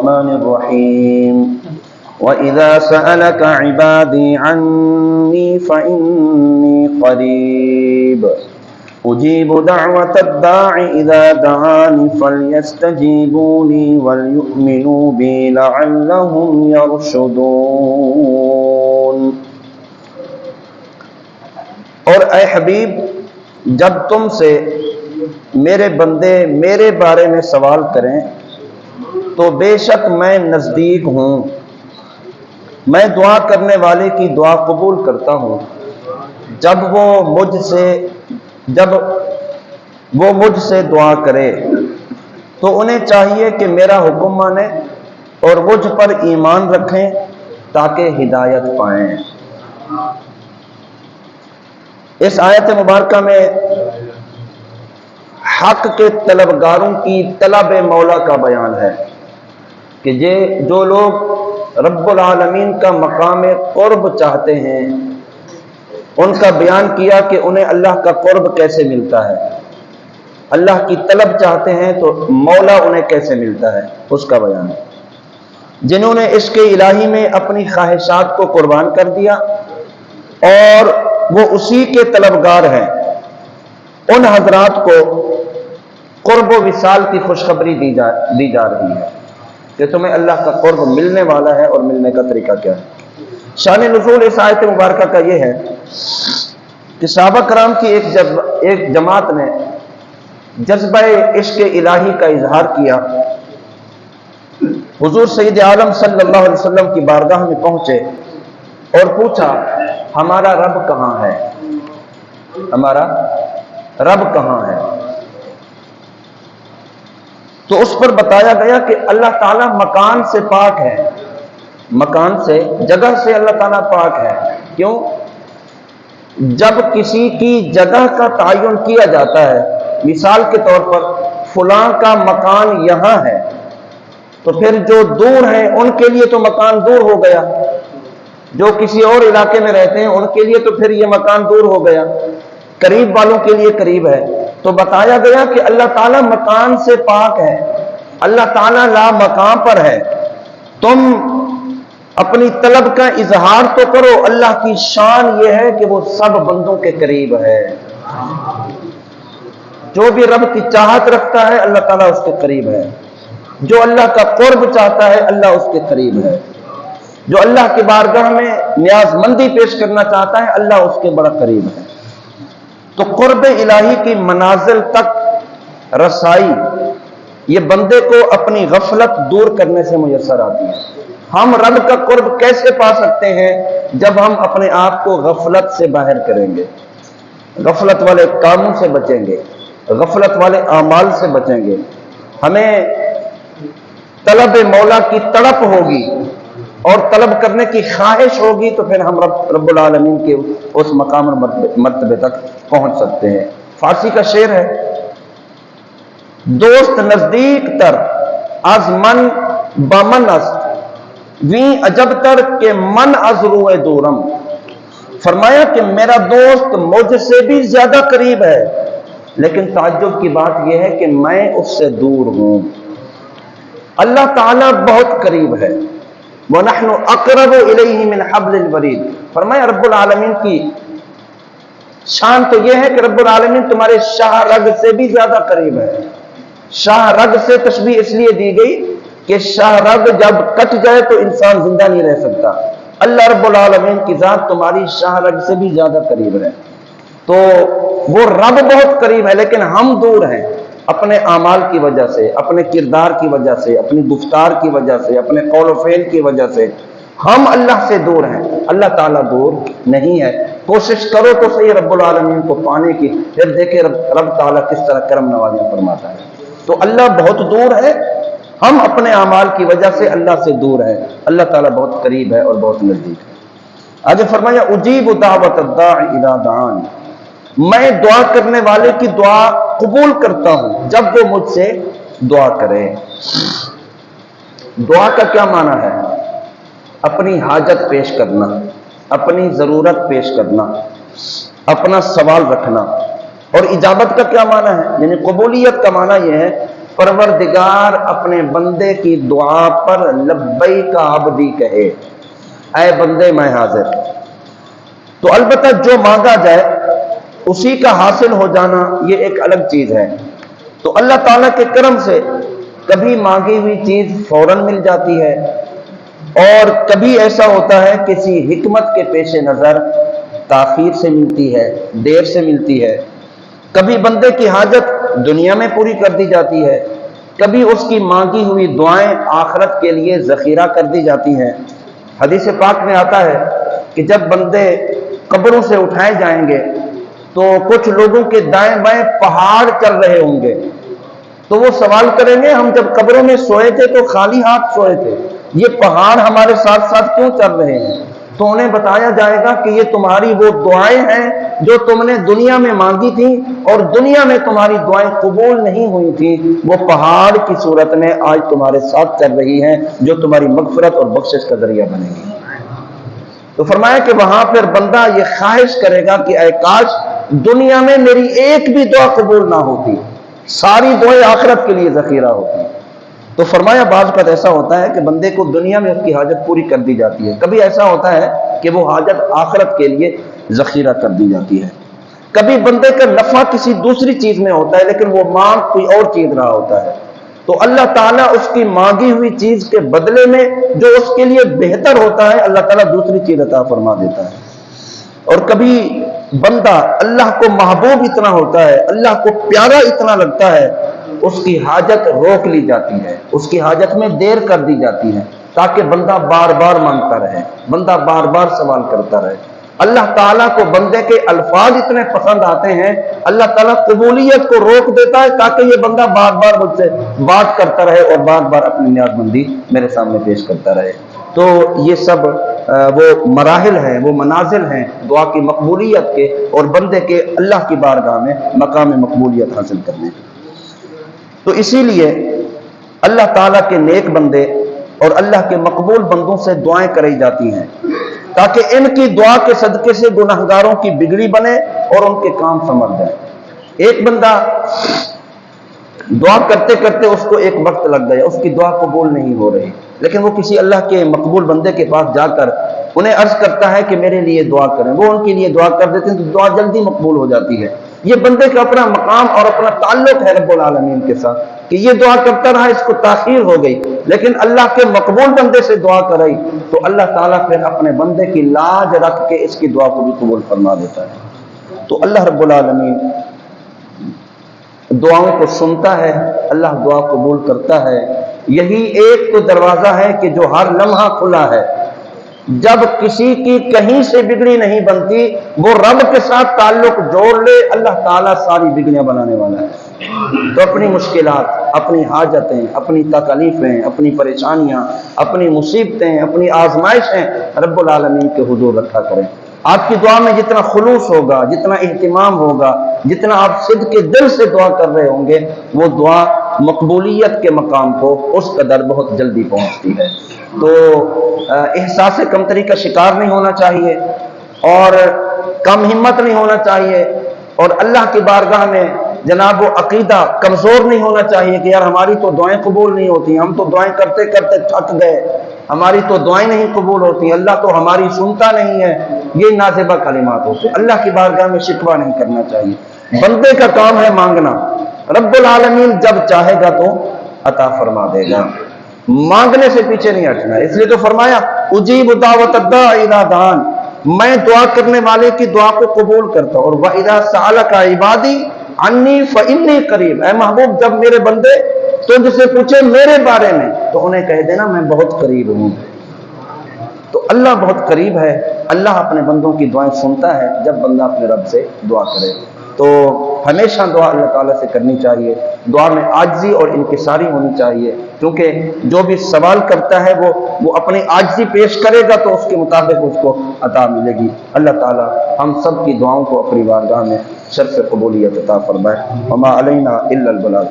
الرحمن الرحيم وإذا سألك عبادي عني فإني قريب أجيب دعوة الداع إذا دعاني فليستجيبوا لي وليؤمنوا بي لعلهم يرشدون۔ اور اے حبیب، جب تم سے میرے بندے میرے بارے میں سوال کریں تو بے شک میں نزدیک ہوں، میں دعا کرنے والے کی دعا قبول کرتا ہوں جب وہ مجھ سے دعا کرے تو انہیں چاہیے کہ میرا حکم مانیں اور مجھ پر ایمان رکھیں تاکہ ہدایت پائیں۔ اس آیت مبارکہ میں حق کے طلبگاروں کی طلب مولا کا بیان ہے کہ جو لوگ رب العالمین کا مقام قرب چاہتے ہیں، ان کا بیان کیا کہ انہیں اللہ کا قرب کیسے ملتا ہے، اللہ کی طلب چاہتے ہیں تو مولا انہیں کیسے ملتا ہے، اس کا بیان ہے۔ جنہوں نے عشق الہی میں اپنی خواہشات کو قربان کر دیا اور وہ اسی کے طلبگار ہیں، ان حضرات کو قرب و وصال کی خوشخبری دی جا رہی ہے کہ تمہیں اللہ کا قرب ملنے والا ہے، اور ملنے کا طریقہ کیا ہے۔ شان نزول اس آیت مبارکہ کا یہ ہے کہ صحابہ کرام کی ایک جماعت نے جذبہ عشق الہی کا اظہار کیا، حضور سید عالم صلی اللہ علیہ وسلم کی بارگاہ میں پہنچے اور پوچھا ہمارا رب کہاں ہے، ہمارا رب کہاں ہے؟ تو اس پر بتایا گیا کہ اللہ تعالیٰ مکان سے پاک ہے، مکان سے، جگہ سے اللہ تعالیٰ پاک ہے۔ کیوں؟ جب کسی کی جگہ کا تعین کیا جاتا ہے، مثال کے طور پر فلاں کا مکان یہاں ہے، تو پھر جو دور ہیں ان کے لیے تو مکان دور ہو گیا، جو کسی اور علاقے میں رہتے ہیں ان کے لیے تو پھر یہ مکان دور ہو گیا، قریب والوں کے لیے قریب ہے۔ تو بتایا گیا کہ اللہ تعالیٰ مکان سے پاک ہے، اللہ تعالیٰ لا مکان پر ہے۔ تم اپنی طلب کا اظہار تو کرو، اللہ کی شان یہ ہے کہ وہ سب بندوں کے قریب ہے۔ جو بھی رب کی چاہت رکھتا ہے اللہ تعالیٰ اس کے قریب ہے، جو اللہ کا قرب چاہتا ہے اللہ اس کے قریب ہے، جو اللہ کی بارگاہ میں نیاز مندی پیش کرنا چاہتا ہے اللہ اس کے بڑا قریب ہے۔ تو قرب الہی کی منازل تک رسائی یہ بندے کو اپنی غفلت دور کرنے سے میسر آتی ہے۔ ہم رب کا قرب کیسے پا سکتے ہیں؟ جب ہم اپنے آپ کو غفلت سے باہر کریں گے، غفلت والے کاموں سے بچیں گے، غفلت والے اعمال سے بچیں گے، ہمیں طلب مولا کی تڑپ ہوگی اور طلب کرنے کی خواہش ہوگی، تو پھر ہم رب العالمین کے اس مقام اور مرتبے تک پہنچ سکتے ہیں۔ فارسی کا شعر ہے، دوست نزدیک تر از من بمن است ویں عجب تر کہ من از روئے دورم۔ فرمایا کہ میرا دوست مجھ سے بھی زیادہ قریب ہے، لیکن تعجب کی بات یہ ہے کہ میں اس سے دور ہوں۔ اللہ تعالیٰ بہت قریب ہے، وَنَحْنُ أَقْرَبُ إِلَيْهِ مِنْ حَبْلِ الْوَرِيدِ۔ فرمایا رب العالمین کی شان تو یہ ہے کہ رب العالمین تمہارے شاہ رگ سے بھی زیادہ قریب ہے۔ شاہ رگ سے تشبیہ اس لیے دی گئی کہ شاہ رگ جب کٹ جائے تو انسان زندہ نہیں رہ سکتا۔ اللہ رب العالمین کی ذات تمہاری شاہ رگ سے بھی زیادہ قریب ہے۔ تو وہ رب بہت قریب ہے، لیکن ہم دور ہیں اپنے اعمال کی وجہ سے، اپنے کردار کی وجہ سے، اپنی گفتار کی وجہ سے، اپنے قول و فعل کی وجہ سے ہم اللہ سے دور ہیں، اللہ تعالیٰ دور نہیں ہے۔ کوشش کرو تو صحیح رب العالمین کو پانے کی، پھر دیکھیں رب تعالیٰ کس طرح کرم نوازیاں فرماتا ہے۔ تو اللہ بہت دور ہے، ہم اپنے اعمال کی وجہ سے اللہ سے دور ہیں، اللہ تعالیٰ بہت قریب ہے اور بہت نزدیک ہے۔ آگے فرمایا اجیب دعوت الداع اذا دعان، میں دعا کرنے والے کی دعا قبول کرتا ہوں جب وہ مجھ سے دعا کرے۔ دعا کا کیا معنی ہے؟ اپنی حاجت پیش کرنا، اپنی ضرورت پیش کرنا، اپنا سوال رکھنا۔ اور اجابت کا کیا معنی ہے؟ یعنی قبولیت کا معنی یہ ہے परवरदिगार अपने बंदे की दुआ पर लब्बैक अब्दी कहे, ऐ बंदे मैं हाजिर। तो अलबत्ता जो मांगा जाए उसी का हासिल हो जाना ये एक अलग चीज है। तो अल्लाह ताला के करम से कभी मांगी हुई चीज फौरन मिल जाती है, और कभी ऐसा होता है किसी हिकमत के पेश नजर ताखीर से मिलती है, देर से मिलती है। कभी बंदे की हाजत दुनिया में पूरी कर दी जाती है, कभी उसकी मांगी हुई दुआएं आखिरत के लिए जखीरा कर दी जाती हैं। हदीस पाक में आता है कि जब बंदे कब्रों से उठाए जाएंगे तो कुछ लोगों के दाएं बाएं पहाड़ चल रहे होंगे, तो वो सवाल करेंगे हम जब कब्रों में सोए थे तो खाली हाथ सोए थे, ये पहाड़ हमारे साथ साथ क्यों चल रहे हैं? तो उन्हें बताया जाएगा कि ये तुम्हारी वो दुआएं हैं जो तुमने दुनिया में मांगी थी और दुनिया में तुम्हारी दुआएं कबूल नहीं हुई थी, वो पहाड़ की सूरत में आज तुम्हारे साथ चल रही हैं जो तुम्हारी मगफरत और बख्शिश का जरिया बनेगी। तो फरमाया कि वहां पर बंदा ये ख्वाहिश करेगा कि ऐ काश दुनिया में मेरी एक भी दुआ कबूल ना होती, सारी दुआएं आखिरत के लिए जखीरा होती। तो फरमाया बाज़ वक़्त ऐसा होता है कि बंदे को दुनिया में उसकी हाजत पूरी कर दी जाती है, कभी ऐसा होता है कि वो हाजत आखिरत के लिए जखीरा कर दी जाती है। कभी बंदे का नफा किसी दूसरी चीज में होता है लेकिन वो मांग कोई और चीज रहा होता है, तो अल्लाह ताला उसकी मांगी हुई चीज के बदले में जो उसके लिए बेहतर होता है अल्लाह ताला दूसरी चीज अता फरमा देता है। और कभी बंदा अल्लाह को महबूब इतना होता है, अल्लाह को प्यारा इतना लगता है, उसकी हाजत रोक ली जाती है, उसकी हाजत में देर कर दी जाती है ताकि बंदा बार बार मांगता रहे, बंदा बार बार सवाल करता रहे। अल्लाह ताला को बंदे के अल्फाज इतने पसंद आते हैं, अल्लाह ताला कबूलियत को रोक देता है ताकि ये बंदा बार बार मुझसे बात करता रहे और बार बार अपनी नियाज़मंदी मेरे सामने पेश करता रहे। तो ये सब वो मराहिल हैं, वो मनाजिल हैं दुआ की मकबूलियत के और बंदे के अल्लाह की बारगाह में मकाम मकबूलियत हासिल करने। तो इसीलिए अल्लाह ताला के नेक बंदे और अल्लाह के मकबूल बंदों से दुआएं कराई जाती हैं ताकि इनकी दुआ के सदके से गुनाहगारों की बिगड़ी बने और उनके काम संभल जाए। एक बंदा दुआ करते करते उसको एक वक्त लग गया, उसकी दुआ कबूल नहीं हो रही, लेकिन वो किसी अल्लाह के मकबूल बंदे के पास जाकर उन्हें अर्ज करता है कि मेरे लिए दुआ करें, वो उनके लिए दुआ कर देते हैं तो दुआ जल्दी मकबूल हो जाती है। ये बंदे का अपना मकाम और अपना ताल्लुक है रब्बुल आलमीन के साथ कि ये दुआ करता रहा, इसको ताखीर हो गई, लेकिन अल्लाह के मकबूल बंदे से दुआ कराई तो अल्लाह ताला फिर अपने बंदे की लाज रख के इसकी दुआ को भी कबूल फरमा देता है। तो अल्लाह रब्बुल आलमीन दुआओं को सुनता है, अल्लाह दुआ कबूल करता है। यही एक तो दरवाजा है कि जो हर लम्हा खुला है, जब किसी की कहीं से बिगड़ी नहीं बनती वो रब के साथ ताल्लुक जोड़ ले, अल्लाह ताला सारी बिगड़ियां बनाने वाला है। तो अपनी मुश्किलात, अपनी हाजतें, अपनी तकलीफें, अपनी परेशानियां, अपनी मुसीबतें, अपनी आजमाइशें रब्बुल आलमीन के हुजूर रखा करें। आपकी दुआ में जितना खुलूस होगा, जितना इहतिमाम होगा, जितना आप सिद्क़ के दिल से दुआ कर रहे होंगे, वो दुआ मकबूलियत के मकाम को उस कदर बहुत जल्दी पहुंचती है। तो एहसास कमतरी का शिकार नहीं होना चाहिए और कम हिम्मत नहीं होना चाहिए और अल्लाह की बारगाह में जनाब वो अकीदा कमजोर नहीं होना चाहिए कि यार हमारी तो दुआएं कबूल नहीं होती, हम तो दुआएं करते करते थक गए, हमारी तो दुआएं नहीं कबूल होती, अल्लाह तो हमारी सुनता नहीं है। ये नाज़िबा कलिमात होते, अल्लाह की बारगाह में शिकवा नहीं करना चाहिए। बंदे का काम है मांगना, रब्बुल आलमीन जब चाहेगा तो अता फरमा देगा, मांगने से पीछे नहीं हटना। इसलिए तो फरमाया उजीब दावत दाई इज़ा दान, मैं दुआ करने वाले की दुआ को कबूल करता हूं। और व इज़ा सअलका इबादी अन्नी फइन्नी करीब, ऐ महबूब जब मेरे बंदे तुझसे पूछे मेरे बारे में तो उन्हें कह देना मैं बहुत करीब हूं। तो अल्लाह बहुत करीब है, अल्लाह अपने बंदों की दुआएं सुनता है जब बंदा अपने रब से दुआ करे। तो हमेशा दुआ अल्लाह ताला से करनी चाहिए, दुआ में आजिज़ी और इंकिसारी होनी चाहिए, क्योंकि जो भी सवाल करता है वो अपनी आजिज़ी पेश करेगा तो उसके मुताबिक उसको अता मिलेगी। अल्लाह ताला हम सब की दुआओं को अपनी बारगाह में शर्फ़ कबूलियत अता फरमाए। वमा अलैना इल्लल बलाग।